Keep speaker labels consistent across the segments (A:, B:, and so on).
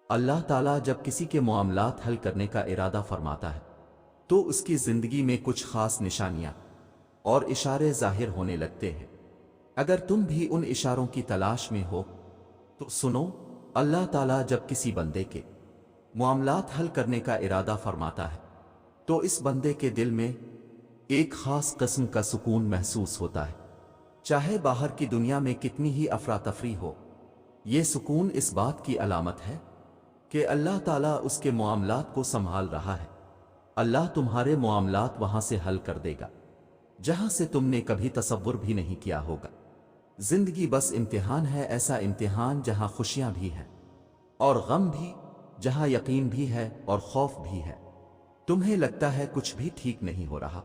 A: اللہ تعالیٰ جب کسی کے معاملات حل کرنے کا ارادہ فرماتا ہے تو اس کی زندگی میں کچھ خاص نشانیاں اور اشارے ظاہر ہونے لگتے ہیں۔ اگر تم بھی ان اشاروں کی تلاش میں ہو تو سنو، اللہ تعالیٰ جب کسی بندے کے معاملات حل کرنے کا ارادہ فرماتا ہے تو اس بندے کے دل میں ایک خاص قسم کا سکون محسوس ہوتا ہے، چاہے باہر کی دنیا میں کتنی ہی افراتفری ہو۔ یہ سکون اس بات کی علامت ہے کہ اللہ تعالیٰ اس کے معاملات کو سنبھال رہا ہے۔ اللہ تمہارے معاملات وہاں سے حل کر دے گا جہاں سے تم نے کبھی تصور بھی نہیں کیا ہوگا۔ زندگی بس امتحان ہے، ایسا امتحان جہاں خوشیاں بھی ہیں اور غم بھی، جہاں یقین بھی ہے اور خوف بھی ہے۔ تمہیں لگتا ہے کچھ بھی ٹھیک نہیں ہو رہا،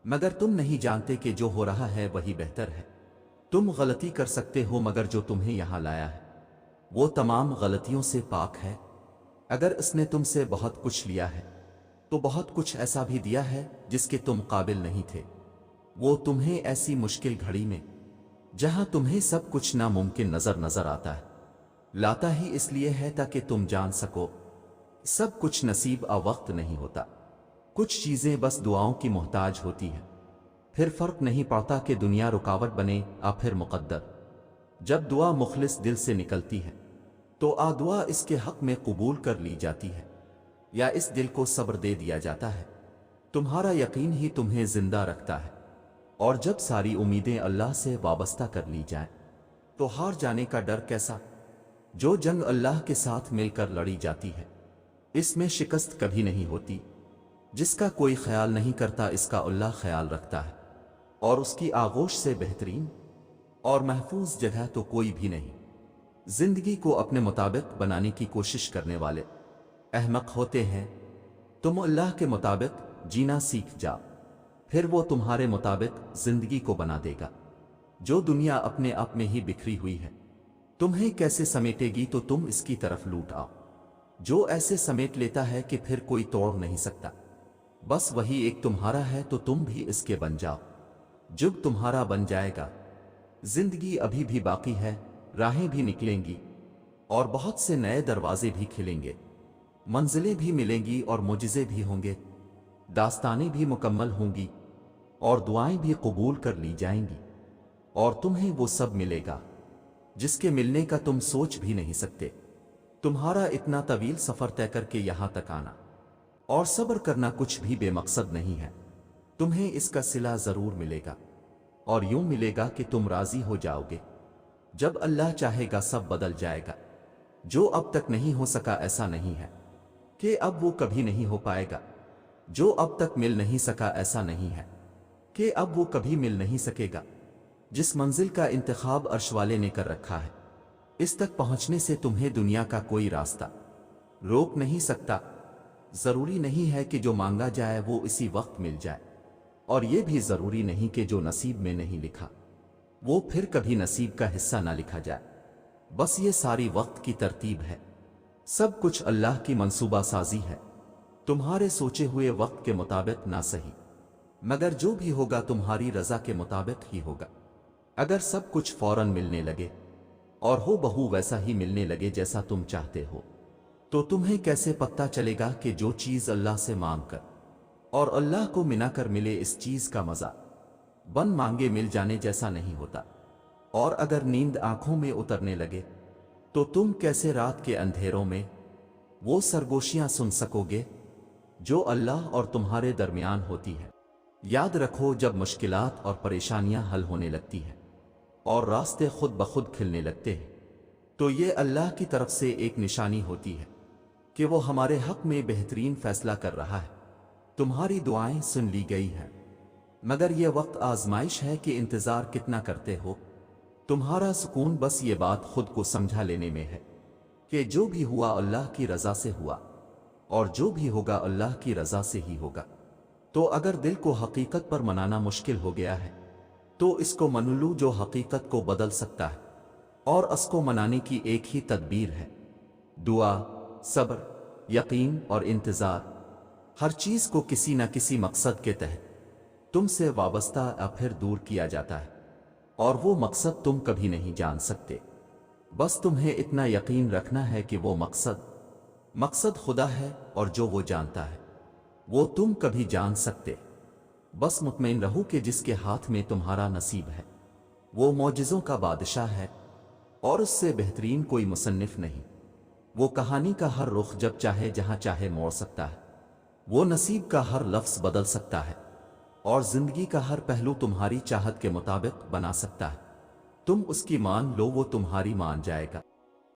A: مگر تم نہیں جانتے کہ جو ہو رہا ہے وہی بہتر ہے۔ تم غلطی کر سکتے ہو، مگر جو تمہیں یہاں لایا ہے وہ تمام غلطیوں سے پاک ہے۔ اگر اس نے تم سے بہت کچھ لیا ہے تو بہت کچھ ایسا بھی دیا ہے جس کے تم قابل نہیں تھے۔ وہ تمہیں ایسی مشکل گھڑی میں، جہاں تمہیں سب کچھ ناممکن نظر آتا ہے، لاتا ہی اس لیے ہے تاکہ تم جان سکو سب کچھ نصیب وقت نہیں ہوتا۔ کچھ چیزیں بس دعاؤں کی محتاج ہوتی ہیں۔ پھر فرق نہیں پڑتا کہ دنیا رکاوٹ بنے یا پھر مقدر۔ جب دعا مخلص دل سے نکلتی ہے تو دعا اس کے حق میں قبول کر لی جاتی ہے یا اس دل کو صبر دے دیا جاتا ہے۔ تمہارا یقین ہی تمہیں زندہ رکھتا ہے، اور جب ساری امیدیں اللہ سے وابستہ کر لی جائیں تو ہار جانے کا ڈر کیسا؟ جو جنگ اللہ کے ساتھ مل کر لڑی جاتی ہے اس میں شکست کبھی نہیں ہوتی۔ جس کا کوئی خیال نہیں کرتا اس کا اللہ خیال رکھتا ہے، اور اس کی آغوش سے بہترین اور محفوظ جگہ تو کوئی بھی نہیں۔ زندگی کو اپنے مطابق بنانے کی کوشش کرنے والے احمق ہوتے ہیں۔ تم اللہ کے مطابق جینا سیکھ جا، پھر وہ تمہارے مطابق زندگی کو بنا دے گا۔ جو دنیا اپنے آپ میں ہی بکھری ہوئی ہے تمہیں کیسے سمیٹے گی تو تم اس کی طرف لوٹ آؤ۔ جو ایسے سمیٹ لیتا ہے کہ پھر کوئی توڑ نہیں سکتا، بس وہی ایک تمہارا ہے تو تم بھی اس کے بن جاؤ۔ جب تمہارا بن جائے گا، زندگی ابھی بھی باقی ہے، راہیں بھی نکلیں گی اور بہت سے نئے دروازے بھی کھلیں گے، منزلیں بھی ملیں گی اور معجزے بھی ہوں گے، داستانیں بھی مکمل ہوں گی اور دعائیں بھی قبول کر لی جائیں گی، اور تمہیں وہ سب ملے گا جس کے ملنے کا تم سوچ بھی نہیں سکتے۔ تمہارا اتنا طویل سفر طے کر کے یہاں تک آنا اور صبر کرنا کچھ بھی بے مقصد نہیں ہے۔ تمہیں اس کا صلہ ضرور ملے گا، اور یوں ملے گا کہ تم راضی ہو جاؤ گے۔ جب اللہ چاہے گا سب بدل جائے گا۔ جو اب تک نہیں ہو سکا ایسا نہیں ہے کہ اب وہ کبھی نہیں ہو پائے گا۔ جو اب تک مل نہیں سکا ایسا نہیں ہے کہ اب وہ کبھی مل نہیں سکے گا۔ جس منزل کا انتخاب عرش والے نے کر رکھا ہے، اس تک پہنچنے سے تمہیں دنیا کا کوئی راستہ روک نہیں سکتا۔ ضروری نہیں ہے کہ جو مانگا جائے وہ اسی وقت مل جائے، اور یہ بھی ضروری نہیں کہ جو نصیب میں نہیں لکھا وہ پھر کبھی نصیب کا حصہ نہ لکھا جائے۔ بس یہ ساری وقت کی ترتیب ہے، سب کچھ اللہ کی منصوبہ سازی ہے۔ تمہارے سوچے ہوئے وقت کے مطابق نہ صحیح، مگر جو بھی ہوگا تمہاری رضا کے مطابق ہی ہوگا۔ اگر سب کچھ فوراً ملنے لگے اور ہو بہو ویسا ہی ملنے لگے جیسا تم چاہتے ہو، تو تمہیں کیسے پتہ چلے گا کہ جو چیز اللہ سے مانگ کر اور اللہ کو منا کر ملے اس چیز کا مزہ بن مانگے مل جانے جیسا نہیں ہوتا؟ اور اگر نیند آنکھوں میں اترنے لگے تو تم کیسے رات کے اندھیروں میں وہ سرگوشیاں سن سکو گے جو اللہ اور تمہارے درمیان ہوتی ہے؟ یاد رکھو، جب مشکلات اور پریشانیاں حل ہونے لگتی ہیں اور راستے خود بخود کھلنے لگتے ہیں تو یہ اللہ کی طرف سے ایک نشانی ہوتی ہے کہ وہ ہمارے حق میں بہترین فیصلہ کر رہا ہے۔ تمہاری دعائیں سن لی گئی ہیں، مگر یہ وقت آزمائش ہے کہ انتظار کتنا کرتے ہو۔ تمہارا سکون بس یہ بات خود کو سمجھا لینے میں ہے کہ جو بھی ہوا اللہ کی رضا سے ہوا، اور جو بھی ہوگا اللہ کی رضا سے ہی ہوگا۔ تو اگر دل کو حقیقت پر منانا مشکل ہو گیا ہے تو اس کو من لو جو حقیقت کو بدل سکتا ہے، اور اس کو منانے کی ایک ہی تدبیر ہے: دعا، صبر، یقین اور انتظار۔ ہر چیز کو کسی نہ کسی مقصد کے تحت تم سے وابستہ یا پھر دور کیا جاتا ہے، اور وہ مقصد تم کبھی نہیں جان سکتے۔ بس تمہیں اتنا یقین رکھنا ہے کہ وہ مقصد مقصد خدا ہے اور جو وہ جانتا ہے وہ تم کبھی جان سکتے۔ بس مطمئن رہو کہ جس کے ہاتھ میں تمہارا نصیب ہے وہ معجزوں کا بادشاہ ہے اور اس سے بہترین کوئی مصنف نہیں۔ وہ کہانی کا ہر رخ جب چاہے جہاں چاہے موڑ سکتا ہے، وہ نصیب کا ہر لفظ بدل سکتا ہے اور زندگی کا ہر پہلو تمہاری چاہت کے مطابق بنا سکتا ہے۔ تم اس کی مان لو وہ تمہاری مان جائے گا۔